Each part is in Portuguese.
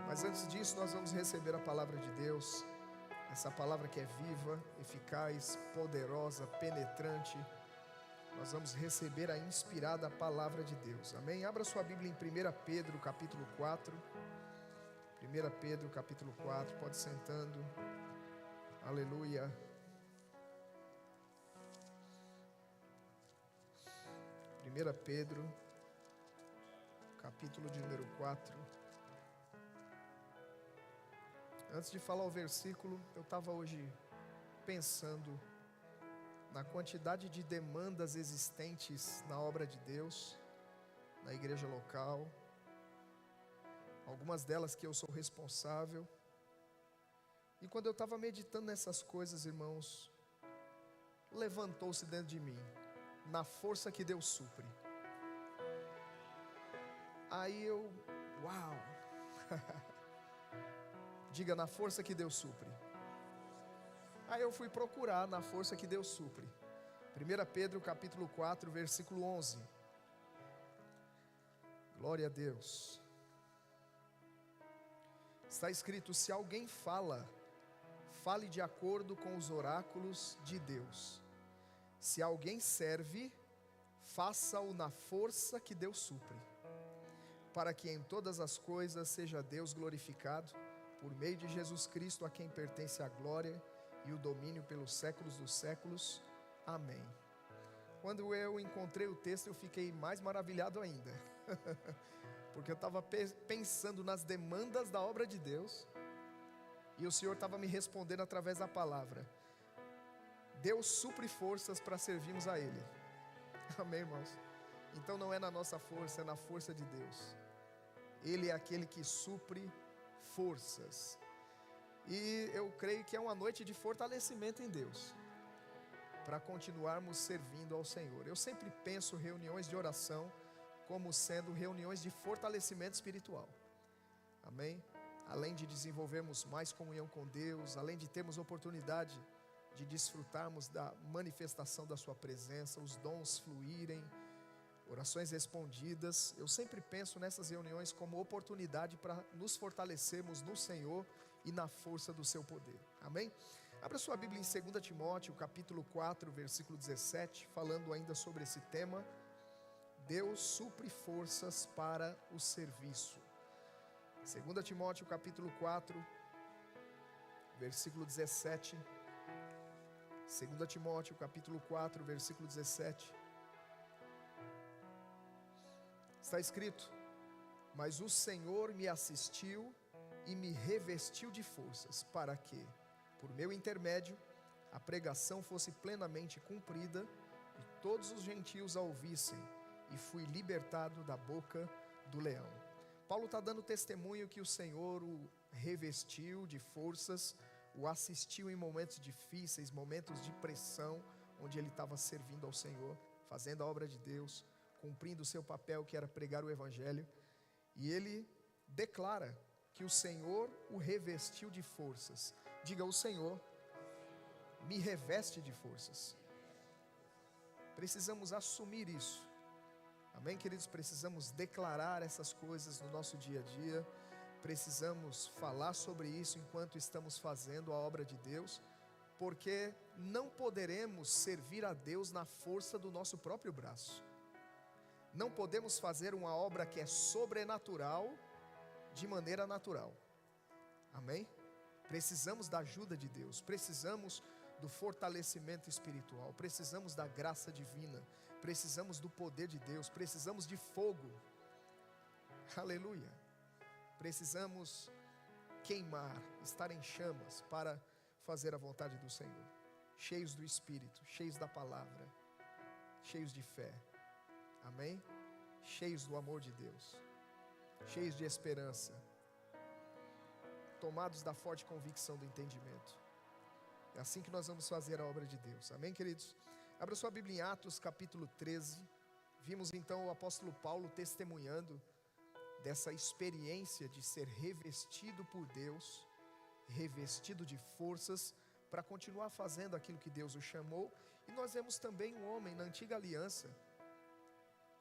Mas antes disso, nós vamos receber a palavra de Deus, essa palavra que é viva, eficaz, poderosa, penetrante. Nós vamos receber a inspirada palavra de Deus, amém? Abra sua Bíblia em 1 Pedro, capítulo 4. 1 Pedro, capítulo 4, pode ir sentando. Aleluia. 1 Pedro, capítulo de número 4. Antes de falar o versículo, eu estava hoje pensando na quantidade de demandas existentes na obra de Deus, na igreja local, algumas delas que eu sou responsável. E quando eu estava meditando nessas coisas, irmãos, levantou-se dentro de mim, na força que Deus supre. Aí eu, uau! Diga, na força que Deus supre. Aí eu fui procurar na força que Deus supre. 1 Pedro capítulo 4, versículo 11. Glória a Deus. Está escrito: se alguém fala, fale de acordo com os oráculos de Deus. Se alguém serve, faça-o na força que Deus supre, para que em todas as coisas seja Deus glorificado, por meio de Jesus Cristo, a quem pertence a glória e o domínio pelos séculos dos séculos. Amém. Quando eu encontrei o texto, eu fiquei mais maravilhado ainda, porque eu estava pensando nas demandas da obra de Deus, e o Senhor estava me respondendo através da palavra. Deus supre forças para servirmos a Ele. Amém, irmãos? Então não é na nossa força, é na força de Deus. Ele é aquele que supre forças. E eu creio que é uma noite de fortalecimento em Deus, para continuarmos servindo ao Senhor. Eu sempre penso reuniões de oração como sendo reuniões de fortalecimento espiritual. Amém? Além de desenvolvermos mais comunhão com Deus, além de termos oportunidade de desfrutarmos da manifestação da sua presença, os dons fluírem, orações respondidas, eu sempre penso nessas reuniões como oportunidade para nos fortalecermos no Senhor e na força do seu poder. Amém? Abra sua Bíblia em 2 Timóteo, capítulo 4, versículo 17, falando ainda sobre esse tema. Deus supre forças para o serviço. 2 Timóteo, capítulo 4, versículo 17. 2 Timóteo, capítulo 4, versículo 17. Está escrito: mas o Senhor me assistiu e me revestiu de forças, para que, por meu intermédio, a pregação fosse plenamente cumprida e todos os gentios a ouvissem, e fui libertado da boca do leão. Paulo está dando testemunho que o Senhor o revestiu de forças, o assistiu em momentos difíceis, momentos de pressão, onde ele estava servindo ao Senhor, fazendo a obra de Deus, cumprindo o seu papel, que era pregar o Evangelho. E ele declara que o Senhor o revestiu de forças. Diga: o Senhor me reveste de forças. Precisamos assumir isso. Amém, queridos? Precisamos declarar essas coisas no nosso dia a dia. Precisamos falar sobre isso enquanto estamos fazendo a obra de Deus, porque não poderemos servir a Deus na força do nosso próprio braço. Não podemos fazer uma obra que é sobrenatural de maneira natural. Amém? Precisamos da ajuda de Deus, precisamos do fortalecimento espiritual, precisamos da graça divina, precisamos do poder de Deus, precisamos de fogo. Aleluia! Precisamos queimar, estar em chamas para fazer a vontade do Senhor, cheios do Espírito, cheios da palavra, cheios de fé. Amém? Cheios do amor de Deus, cheios de esperança, tomados da forte convicção do entendimento. É assim que nós vamos fazer a obra de Deus. Amém, queridos? Abra sua Bíblia em Atos capítulo 13. Vimos então o apóstolo Paulo testemunhando dessa experiência de ser revestido por Deus, revestido de forças para continuar fazendo aquilo que Deus o chamou. E nós vemos também um homem na antiga aliança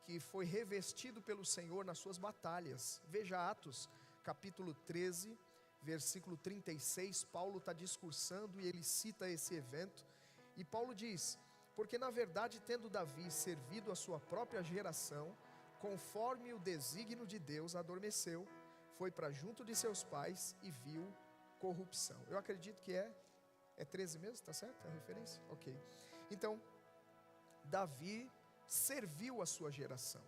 que foi revestido pelo Senhor nas suas batalhas. Veja Atos capítulo 13, versículo 36, Paulo está discursando e ele cita esse evento, e Paulo diz: porque na verdade, tendo Davi servido a sua própria geração, conforme o desígnio de Deus, adormeceu, foi para junto de seus pais e viu corrupção. Eu acredito que é 13 mesmo, está certo a referência? Ok. Então, Davi serviu a sua geração,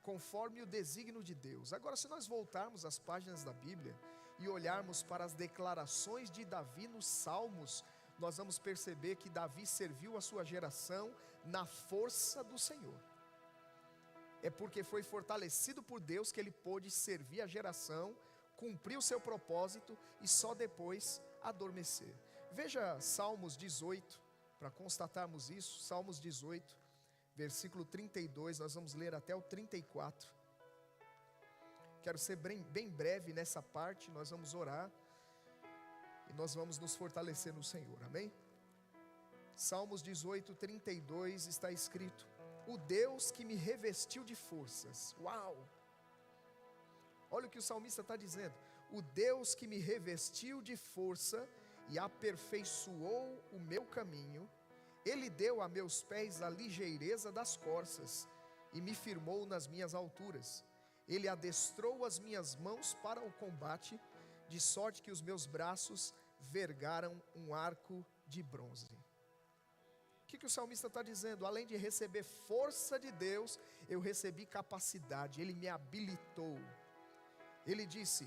conforme o desígnio de Deus. Agora, se nós voltarmos às páginas da Bíblia e olharmos para as declarações de Davi nos Salmos, nós vamos perceber que Davi serviu a sua geração na força do Senhor. É porque foi fortalecido por Deus que ele pôde servir a geração, cumprir o seu propósito e só depois adormecer. Veja Salmos 18, para constatarmos isso. Salmos 18, versículo 32, nós vamos ler até o 34. Quero ser bem breve nessa parte, nós vamos orar e nós vamos nos fortalecer no Senhor, amém? Salmos 18, 32 está escrito: o Deus que me revestiu de forças. Uau! Olha o que o salmista está dizendo: o Deus que me revestiu de força e aperfeiçoou o meu caminho, Ele deu a meus pés a ligeireza das corças e me firmou nas minhas alturas. Ele adestrou as minhas mãos para o combate, de sorte que os meus braços vergaram um arco de bronze. O que o salmista está dizendo? Além de receber força de Deus, eu recebi capacidade, Ele me habilitou. Ele disse: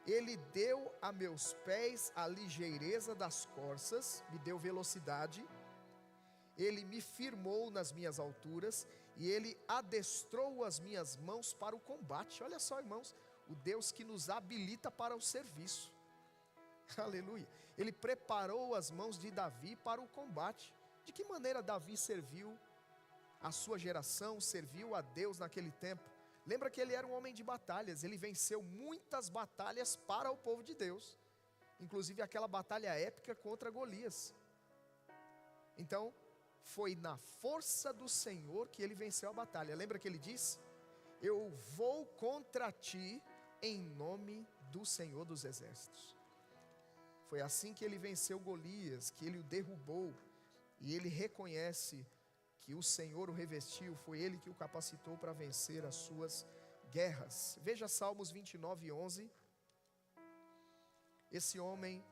Ele deu a meus pés a ligeireza das corças, me deu velocidade, Ele me firmou nas minhas alturas, e Ele adestrou as minhas mãos para o combate. Olha só, irmãos, o Deus que nos habilita para o serviço. Aleluia. Ele preparou as mãos de Davi para o combate. De que maneira Davi serviu a sua geração, serviu a Deus naquele tempo? Lembra que ele era um homem de batalhas, ele venceu muitas batalhas para o povo de Deus, inclusive aquela batalha épica contra Golias. Então, foi na força do Senhor que ele venceu a batalha. Lembra que ele disse: eu vou contra ti em nome do Senhor dos Exércitos. Foi assim que ele venceu Golias, que ele o derrubou, e ele reconhece que o Senhor o revestiu, foi Ele que o capacitou para vencer as suas guerras. Veja Salmos 29, 11. Esse homem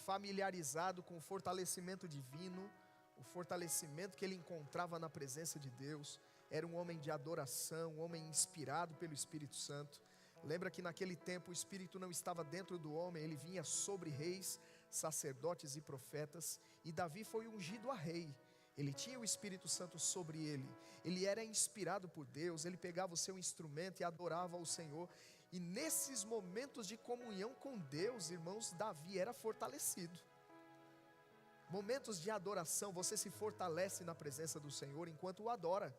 familiarizado com o fortalecimento divino, o fortalecimento que ele encontrava na presença de Deus, era um homem de adoração, um homem inspirado pelo Espírito Santo. Lembra que naquele tempo o Espírito não estava dentro do homem, ele vinha sobre reis, sacerdotes e profetas, e Davi foi ungido a rei. Ele tinha o Espírito Santo sobre ele, ele era inspirado por Deus, ele pegava o seu instrumento e adorava ao Senhor, e nesses momentos de comunhão com Deus, irmãos, Davi era fortalecido. Momentos de adoração, você se fortalece na presença do Senhor enquanto o adora.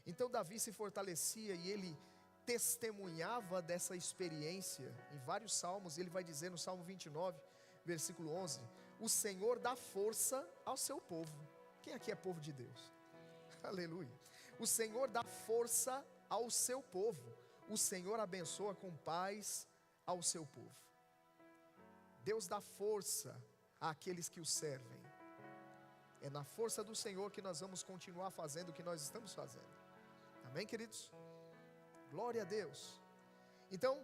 Então Davi se fortalecia e ele testemunhava dessa experiência. Em vários salmos, ele vai dizer no Salmo 29, versículo 11, o Senhor dá força ao seu povo. Quem aqui é povo de Deus? Aleluia. O Senhor dá força ao seu povo. O Senhor abençoa com paz ao seu povo. Deus dá força àqueles que o servem. É na força do Senhor que nós vamos continuar fazendo o que nós estamos fazendo. Amém, queridos? Glória a Deus. Então,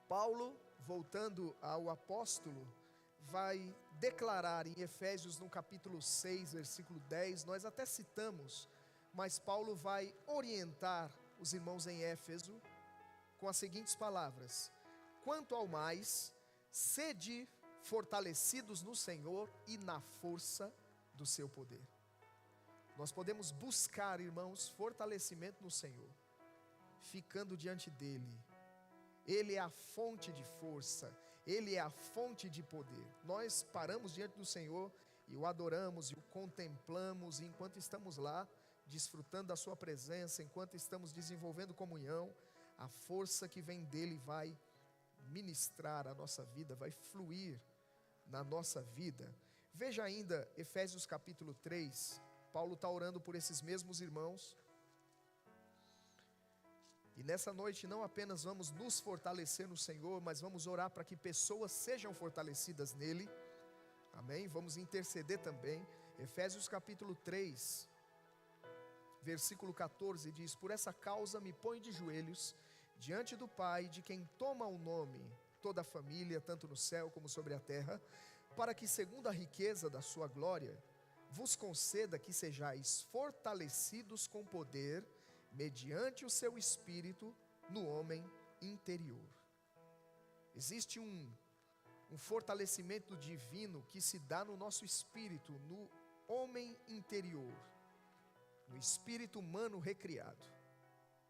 Paulo, voltando ao apóstolo, vai declarar em Efésios no capítulo 6, versículo 10, nós até citamos, mas Paulo vai orientar os irmãos em Éfeso com as seguintes palavras: quanto ao mais, sede fortalecidos no Senhor e na força do seu poder. Nós podemos buscar, irmãos, fortalecimento no Senhor, ficando diante dEle. Ele é a fonte de força, Ele é a fonte de poder. Nós paramos diante do Senhor e o adoramos e o contemplamos, e enquanto estamos lá, desfrutando da sua presença, enquanto estamos desenvolvendo comunhão, a força que vem dEle vai ministrar a nossa vida, vai fluir na nossa vida. Veja ainda Efésios capítulo 3, Paulo está orando por esses mesmos irmãos. E nessa noite não apenas vamos nos fortalecer no Senhor, mas vamos orar para que pessoas sejam fortalecidas nele. Amém? Vamos interceder também. Efésios capítulo 3, versículo 14 diz: por essa causa me ponho de joelhos diante do Pai, de quem toma o nome toda a família, tanto no céu como sobre a terra, para que segundo a riqueza da sua glória, vos conceda que sejais fortalecidos com poder, mediante o seu Espírito, no homem interior. Existe um fortalecimento divino que se dá no nosso espírito, no homem interior, no espírito humano recriado.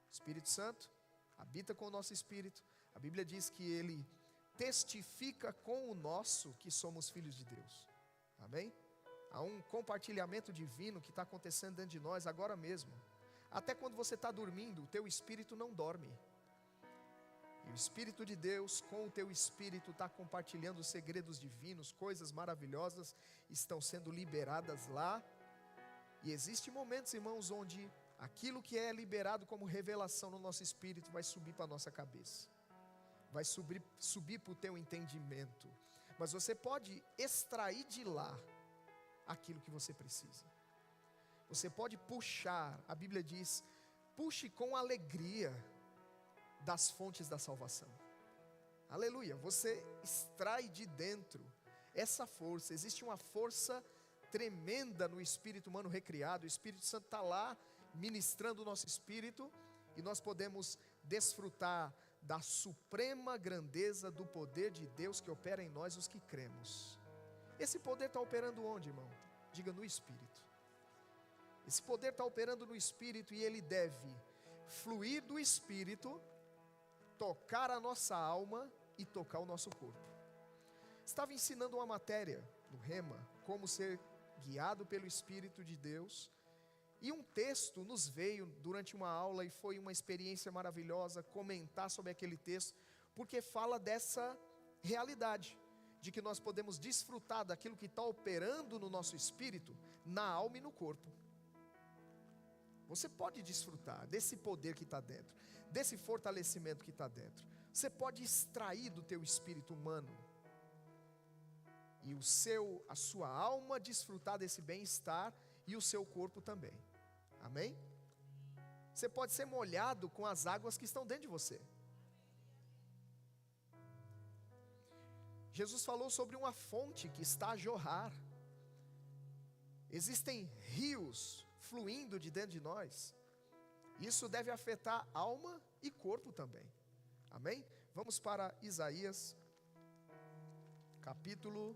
O Espírito Santo habita com o nosso espírito. A Bíblia diz que ele testifica com o nosso que somos filhos de Deus. Amém? Há um compartilhamento divino que está acontecendo dentro de nós agora mesmo. Até quando você está dormindo, o teu espírito não dorme. E o Espírito de Deus com o teu espírito está compartilhando os segredos divinos, coisas maravilhosas estão sendo liberadas lá. E existem momentos, irmãos, onde aquilo que é liberado como revelação no nosso espírito vai subir para a nossa cabeça, vai subir para o teu entendimento. Mas você pode extrair de lá aquilo que você precisa. Você pode puxar, a Bíblia diz, puxe com alegria das fontes da salvação. Aleluia, você extrai de dentro essa força. Existe uma força tremenda no espírito humano recriado. O Espírito Santo está lá ministrando o nosso espírito, e nós podemos desfrutar da suprema grandeza do poder de Deus que opera em nós, os que cremos. Esse poder está operando onde, irmão? Diga: no espírito. Esse poder está operando no espírito, e ele deve fluir do espírito, tocar a nossa alma e tocar o nosso corpo. Estava ensinando uma matéria no Rema, como ser guiado pelo Espírito de Deus, e um texto nos veio durante uma aula, e foi uma experiência maravilhosa comentar sobre aquele texto, porque fala dessa realidade, de que nós podemos desfrutar daquilo que está operando no nosso espírito, na alma e no corpo. Você pode desfrutar desse poder que está dentro, desse fortalecimento que está dentro. Você pode extrair do teu espírito humano, e a sua alma desfrutar desse bem-estar, e o seu corpo também. Amém? Você pode ser molhado com as águas que estão dentro de você. Jesus falou sobre uma fonte que está a jorrar. Existem rios fluindo de dentro de nós. Isso deve afetar alma e corpo também. Amém? Vamos para Isaías capítulo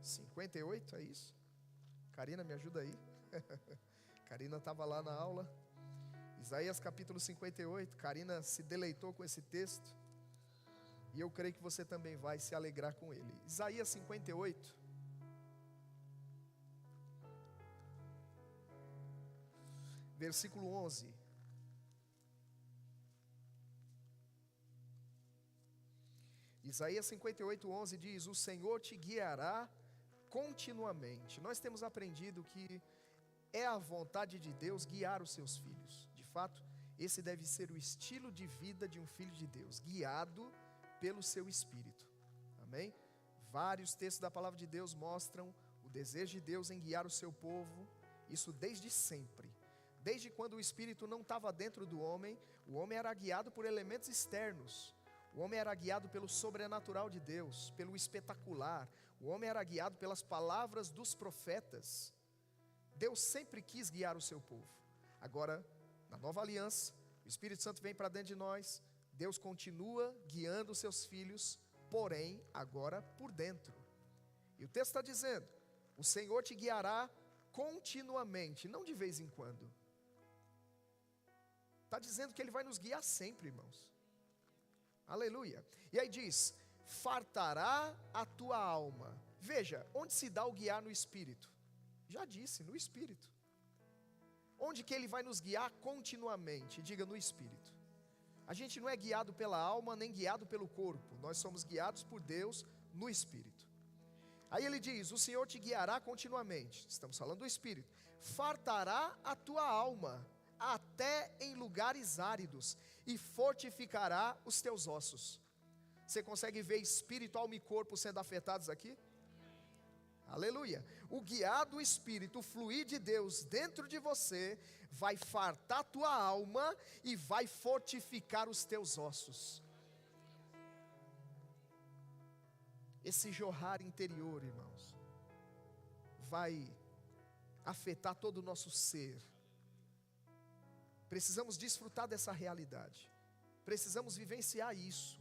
58, é isso? Karina, me ajuda aí. Karina estava lá na aula. Isaías capítulo 58. Karina se deleitou com esse texto, e eu creio que você também vai se alegrar com ele. Isaías 58, versículo 11. Isaías 58, 11 diz: o Senhor te guiará continuamente. Nós temos aprendido que é a vontade de Deus guiar os seus filhos. De fato, esse deve ser o estilo de vida de um filho de Deus, guiado pelo seu Espírito. Amém? Vários textos da palavra de Deus mostram o desejo de Deus em guiar o seu povo. Isso desde sempre. Desde quando o Espírito não estava dentro do homem, o homem era guiado por elementos externos. O homem era guiado pelo sobrenatural de Deus, pelo espetacular. O homem era guiado pelas palavras dos profetas. Deus sempre quis guiar o seu povo. Agora, na nova aliança, o Espírito Santo vem para dentro de nós. Deus continua guiando os seus filhos, porém, agora por dentro. E o texto está dizendo: o Senhor te guiará continuamente, não de vez em quando. Está dizendo que Ele vai nos guiar sempre, irmãos. Aleluia. E aí diz: fartará a tua alma. Veja, onde se dá o guiar no Espírito? Já disse, no Espírito. Onde que Ele vai nos guiar continuamente? Diga: no Espírito. A gente não é guiado pela alma, nem guiado pelo corpo. Nós somos guiados por Deus no Espírito. Aí ele diz: o Senhor te guiará continuamente. Estamos falando do Espírito. Fartará a tua alma. até em lugares áridos e fortificará os teus ossos. Você consegue ver espírito, alma e corpo sendo afetados aqui? Aleluia. O guiar do Espírito, o fluir de Deus dentro de você, vai fartar tua alma e vai fortificar os teus ossos. Esse jorrar interior, irmãos, vai afetar todo o nosso ser. Precisamos desfrutar dessa realidade. Precisamos vivenciar isso.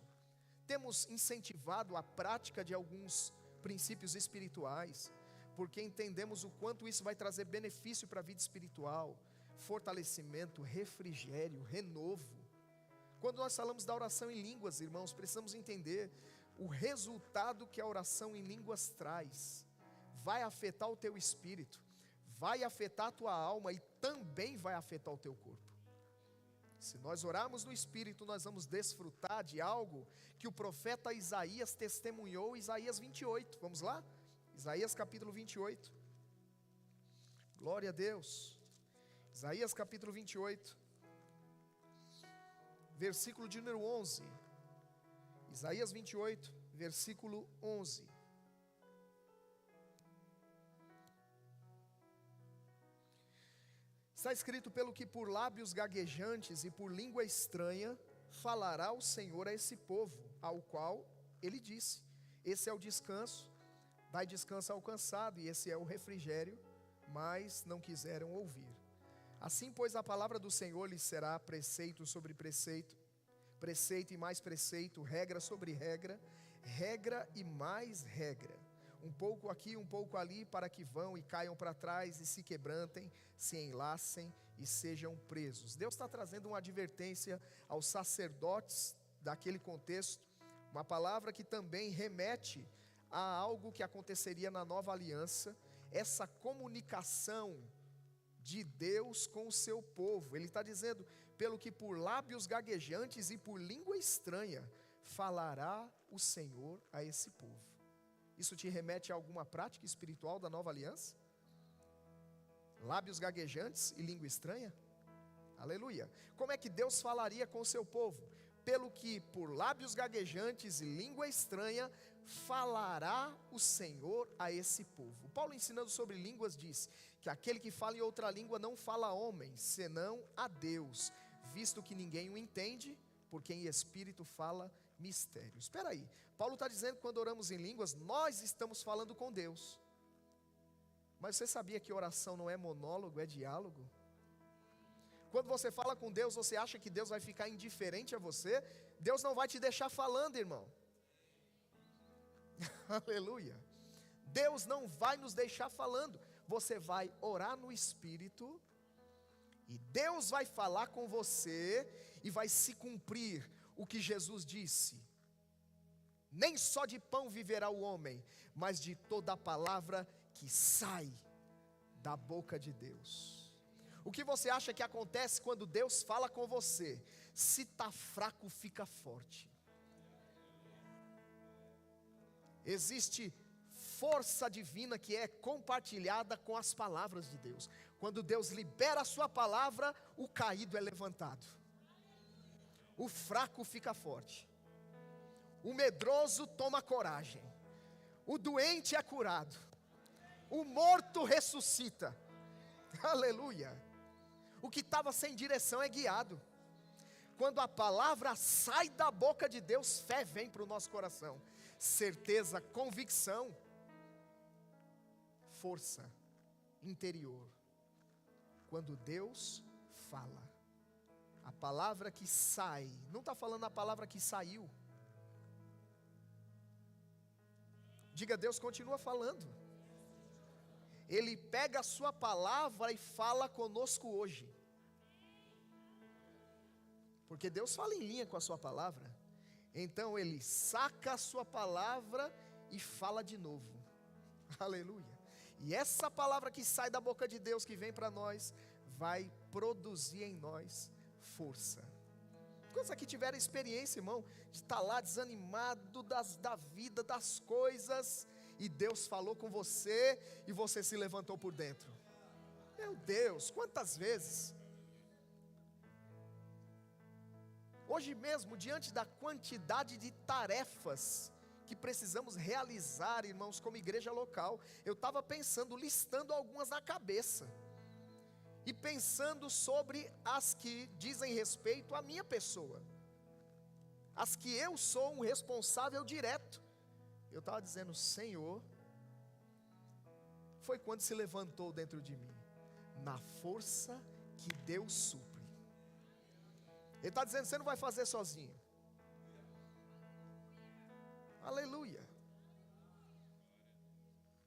Temos incentivado a prática de alguns princípios espirituais, porque entendemos o quanto isso vai trazer benefício para a vida espiritual, fortalecimento, refrigério, renovo. Quando nós falamos da oração em línguas, irmãos, precisamos entender o resultado que a oração em línguas traz. Vai afetar o teu espírito, vai afetar a tua alma e também vai afetar o teu corpo. Se nós orarmos no Espírito, nós vamos desfrutar de algo que o profeta Isaías testemunhou, Isaías 28, vamos lá? Isaías capítulo 28, glória a Deus. Isaías capítulo 28, versículo de número 11, Isaías 28, versículo 11. Está escrito: pelo que por lábios gaguejantes e por língua estranha falará o Senhor a esse povo, ao qual ele disse: esse é o descanso, dai descanso ao cansado, e esse é o refrigério, mas não quiseram ouvir. Assim, pois, a palavra do Senhor lhes será preceito sobre preceito, preceito e mais preceito, regra sobre regra, regra e mais regra, um pouco aqui, um pouco ali, para que vão e caiam para trás e se quebrantem, se enlacem e sejam presos. Deus está trazendo uma advertência aos sacerdotes daquele contexto, uma palavra que também remete a algo que aconteceria na nova aliança, essa comunicação de Deus com o seu povo. Ele está dizendo: pelo que por lábios gaguejantes e por língua estranha falará o Senhor a esse povo. Isso te remete a alguma prática espiritual da nova aliança? Lábios gaguejantes e língua estranha? Aleluia. Como é que Deus falaria com o seu povo? Pelo que por lábios gaguejantes e língua estranha falará o Senhor a esse povo. Paulo, ensinando sobre línguas, diz que aquele que fala em outra língua não fala a homem, senão a Deus, visto que ninguém o entende, porque em espírito fala mistérios. Espera aí, Paulo está dizendo que quando oramos em línguas, nós estamos falando com Deus. Mas você sabia que oração não é monólogo, é diálogo? Quando você fala com Deus, você acha que Deus vai ficar indiferente a você? Deus não vai te deixar falando, irmão. Aleluia. Deus não vai nos deixar falando. Você vai orar no Espírito, e Deus vai falar com você, e vai se cumprir o que Jesus disse: nem só de pão viverá o homem, mas de toda a palavra que sai da boca de Deus. O que você acha que acontece quando Deus fala com você? Se está fraco, fica forte. Existe força divina que é compartilhada com as palavras de Deus. Quando Deus libera a sua palavra, o caído é levantado, o fraco fica forte, o medroso toma coragem, o doente é curado, o morto ressuscita. Aleluia. O que estava sem direção é guiado. Quando a palavra sai da boca de Deus, fé vem para o nosso coração, certeza, convicção, força interior. Quando Deus fala, a palavra que sai, não está falando a palavra que saiu. Diga: Deus continua falando. Ele pega a sua palavra e fala conosco hoje. Porque Deus fala em linha com a sua palavra. Então Ele saca a sua palavra e fala de novo. Aleluia. E essa palavra que sai da boca de Deus, que vem para nós, vai produzir em nós força. Quantos aqui tiveram experiência, irmão, de estar lá desanimado da vida, das coisas, e Deus falou com você, e você se levantou por dentro? Meu Deus, quantas vezes? Hoje mesmo, diante da quantidade de tarefas que precisamos realizar, irmãos, como igreja local, eu estava pensando, listando algumas na cabeça, e pensando sobre as que dizem respeito à minha pessoa, as que eu sou um responsável direto. Eu estava dizendo: Senhor, foi quando se levantou dentro de mim, na força que Deus supre. Ele está dizendo: você não vai fazer sozinho. Aleluia.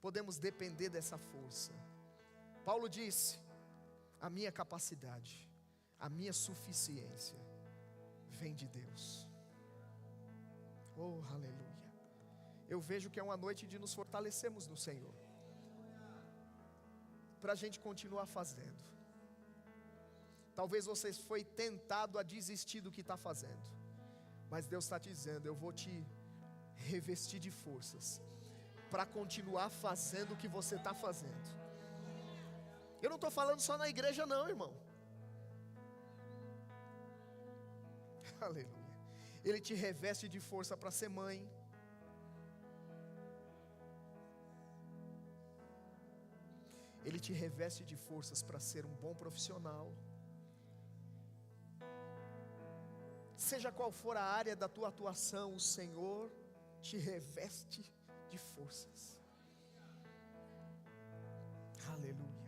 Podemos depender dessa força. Paulo disse: a minha capacidade, a minha suficiência vem de Deus. Oh, aleluia. Eu vejo que é uma noite de nos fortalecermos no Senhor, para a gente continuar fazendo. Talvez você foi tentado a desistir do que está fazendo, mas Deus está dizendo: eu vou te revestir de forças para continuar fazendo o que você está fazendo. Eu não estou falando só na igreja não, irmão. Aleluia. Ele te reveste de força para ser mãe. Ele te reveste de forças para ser um bom profissional. Seja qual for a área da tua atuação, o Senhor te reveste de forças. Aleluia.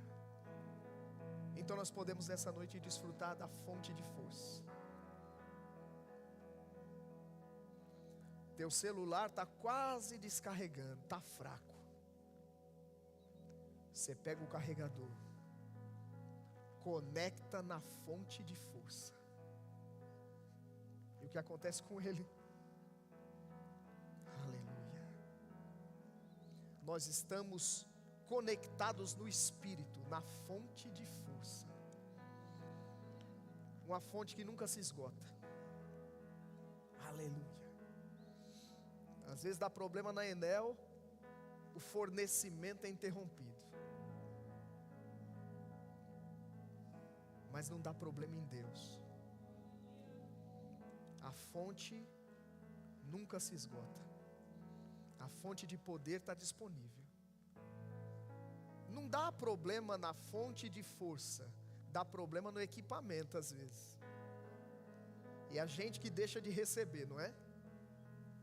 Então nós podemos nessa noite desfrutar da fonte de força. Teu celular está quase descarregando, está fraco. Você pega o carregador, conecta na fonte de força, e o que acontece com ele? Aleluia. Nós estamos conectados no Espírito, na fonte de força, uma fonte que nunca se esgota. Aleluia. Às vezes dá problema na Enel, o fornecimento é interrompido, mas não dá problema em Deus. A fonte nunca se esgota. A fonte de poder está disponível. Não dá problema na fonte de força, dá problema no equipamento às vezes. E a gente que deixa de receber, não é?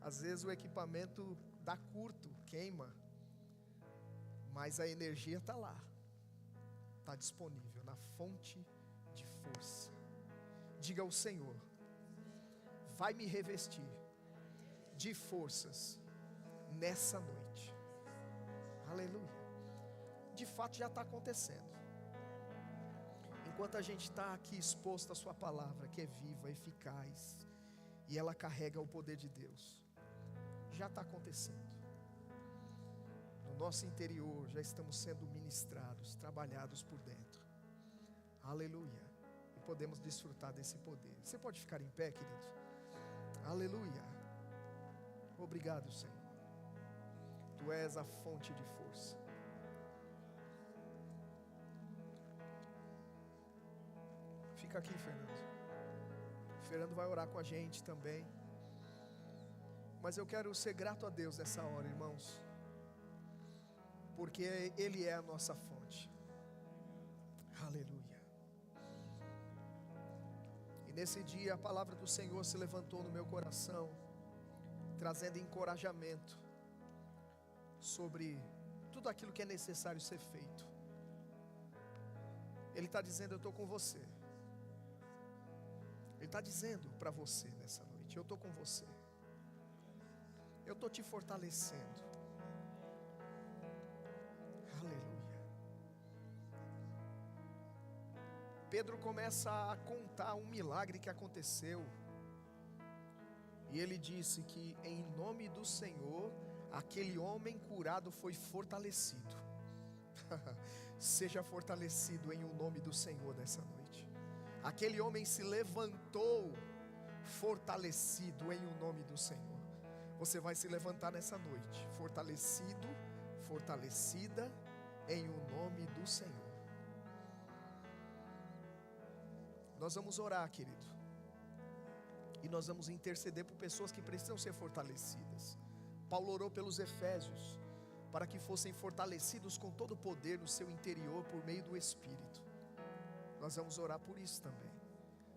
Às vezes o equipamento dá curto, queima, mas a energia está lá, está disponível na fonte de força. Diga ao Senhor: vai me revestir de forças nessa noite. Aleluia. De fato já está acontecendo. Enquanto a gente está aqui exposto à sua palavra, que é viva, eficaz, e ela carrega o poder de Deus, já está acontecendo. No nosso interior já estamos sendo ministrados, trabalhados por dentro. Aleluia. E podemos desfrutar desse poder. Você pode ficar em pé, querido? Aleluia. Obrigado, Senhor. Tu és a fonte de força. Fica aqui, Fernando. Fernando vai orar com a gente também. Mas eu quero ser grato a Deus nessa hora, irmãos, porque Ele é a nossa fonte. Aleluia. E nesse dia a palavra do Senhor se levantou no meu coração, trazendo encorajamento sobre tudo aquilo que é necessário ser feito. Ele está dizendo: eu estou com você. Ele está dizendo para você nessa noite: eu estou com você. Eu estou te fortalecendo. Aleluia. Pedro começa a contar um milagre que aconteceu. E ele disse que em nome do Senhor, aquele homem curado foi fortalecido. Seja fortalecido em o nome do Senhor nessa noite. Aquele homem se levantou fortalecido em o nome do Senhor. Você vai se levantar nessa noite fortalecido, fortalecida em o nome do Senhor. Nós vamos orar, querido. E nós vamos interceder por pessoas que precisam ser fortalecidas. Paulo orou pelos Efésios, para que fossem fortalecidos com todo o poder no seu interior por meio do Espírito. Nós vamos orar por isso também.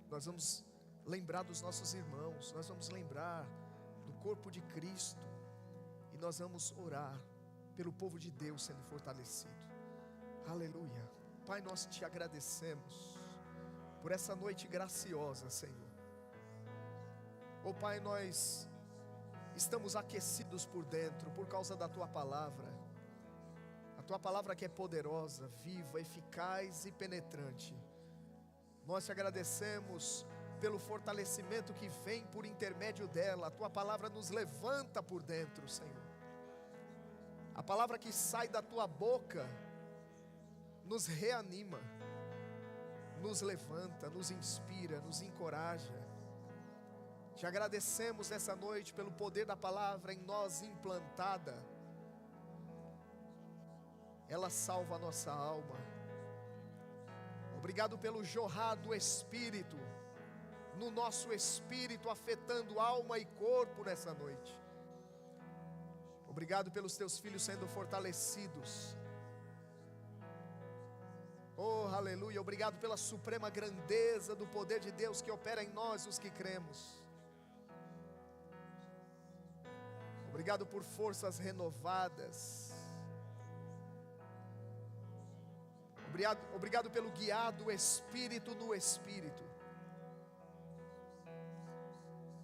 Nós vamos lembrar dos nossos irmãos, nós vamos lembrar do corpo de Cristo, e nós vamos orar pelo povo de Deus sendo fortalecido. Aleluia. Pai, nós te agradecemos por essa noite graciosa, Senhor. Oh Pai, nós estamos aquecidos por dentro por causa da Tua palavra. A Tua palavra que é poderosa, viva, eficaz e penetrante. Nós te agradecemos pelo fortalecimento que vem por intermédio dela. A Tua palavra nos levanta por dentro, Senhor. A palavra que sai da Tua boca nos reanima, nos levanta, nos inspira, nos encoraja. Te agradecemos nessa noite pelo poder da palavra em nós implantada. Ela salva a nossa alma. Obrigado pelo jorrar do Espírito no nosso espírito, afetando alma e corpo nessa noite. Obrigado pelos teus filhos sendo fortalecidos. Oh, aleluia. Obrigado pela suprema grandeza do poder de Deus que opera em nós, os que cremos. Obrigado por forças renovadas. Obrigado pelo guiar do Espírito no Espírito,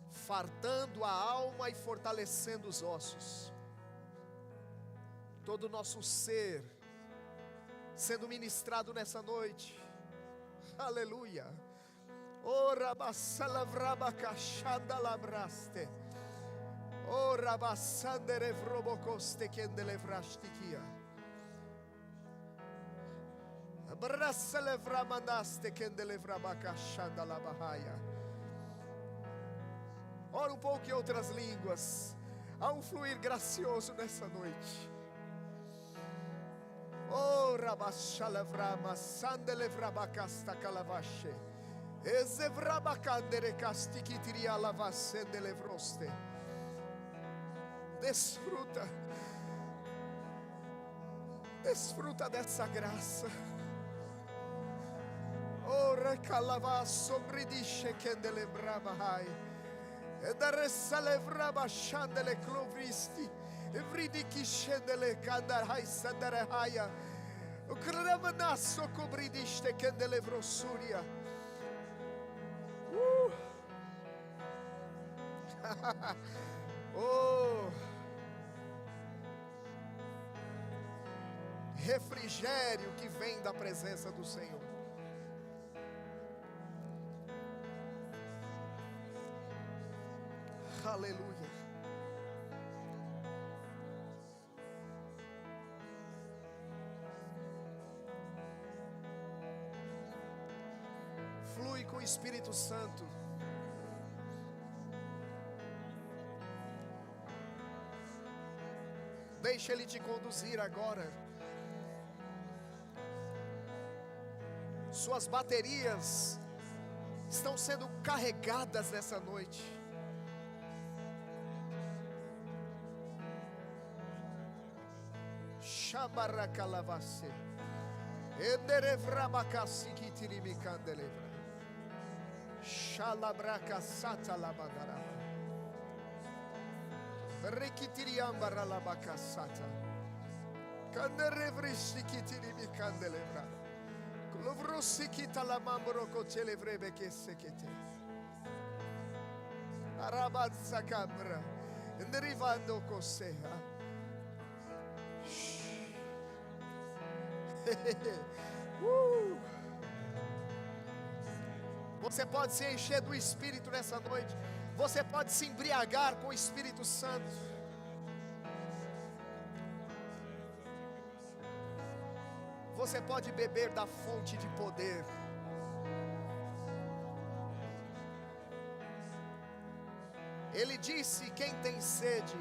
fartando a alma e fortalecendo os ossos. Todo o nosso ser sendo ministrado nessa noite. Aleluia. Ora basalavraba kashanda labraste. Ora basandere vrobokoste kendelevrastikia. Brasalevramandaste kendelevraba kashanda labahaya. Ora um pouco em outras línguas. Há um fluir gracioso nessa noite. Oh, rabashalavrama sandelevrabacasta calavashe. Ezevrabacandere castikitiria lavassendelevroste. Desfruta dessa graça. Oh, recalava sombridisce kendelevrabahai. E da resalevraba shandele clovristi. Evridi kishendele kandarhai sandarehaya. O kremanasso cobridiste kendelevrosuria. Oh, refrigério que vem da presença do Senhor. Aleluia. Flui com o Espírito Santo. Deixa Ele te conduzir agora. Suas baterias estão sendo carregadas nessa noite. Shambarakalavase. Enderevrabakasikitirimikandelevrá. Shalabraka satalabagara. Rekitiriambara labakasata. Kanderevrishikitirimikandelevra. Klovrosikita lamambro kotelevrebe kesekete. Arabatsa camra. Derivando coseha. Você pode se encher do Espírito nessa noite. Você pode se embriagar com o Espírito Santo. Você pode beber da fonte de poder. Ele disse: quem tem sede,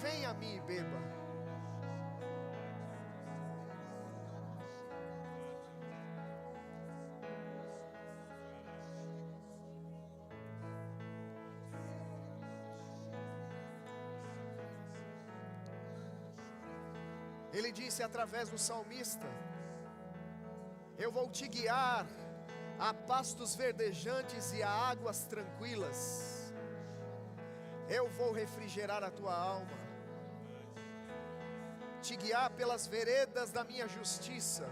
venha a mim e beba. Ele disse através do salmista: eu vou te guiar a pastos verdejantes e a águas tranquilas. Eu vou refrigerar a tua alma, te guiar pelas veredas da minha justiça.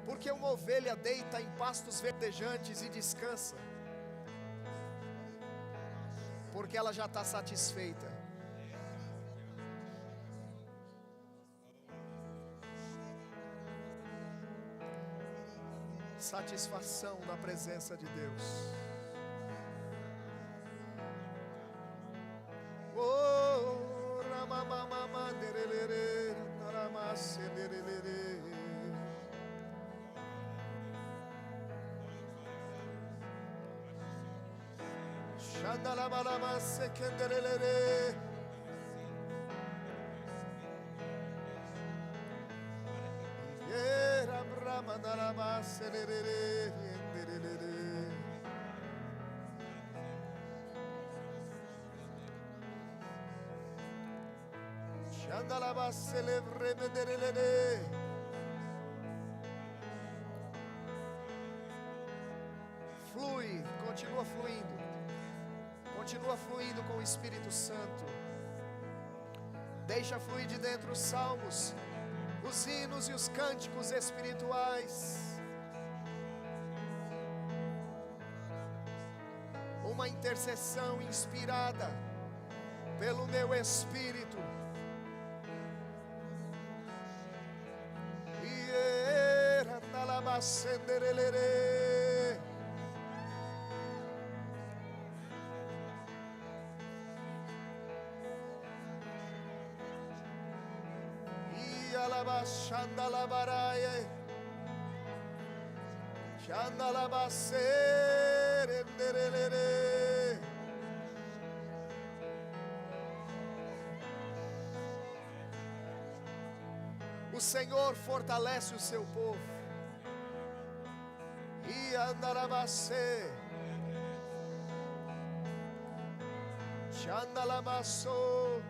Porque uma ovelha deita em pastos verdejantes e descansa, porque ela já está satisfeita. Satisfação na presença de Deus. Oh, ramamama, derelere, naramase, derelere. Shandalabalama, sekenderelere. Mandarama serere yenderere. Shandalaba celebre menderere. Flui, continua fluindo. Continua fluindo com o Espírito Santo. Deixa fluir de dentro os salmos, os hinos e os cânticos espirituais. Uma intercessão inspirada pelo meu Espírito. Shandalabaraye, Shandalabaser, enderelere. O Senhor fortalece o seu povo. E andalabase, Shandalabaso,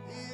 e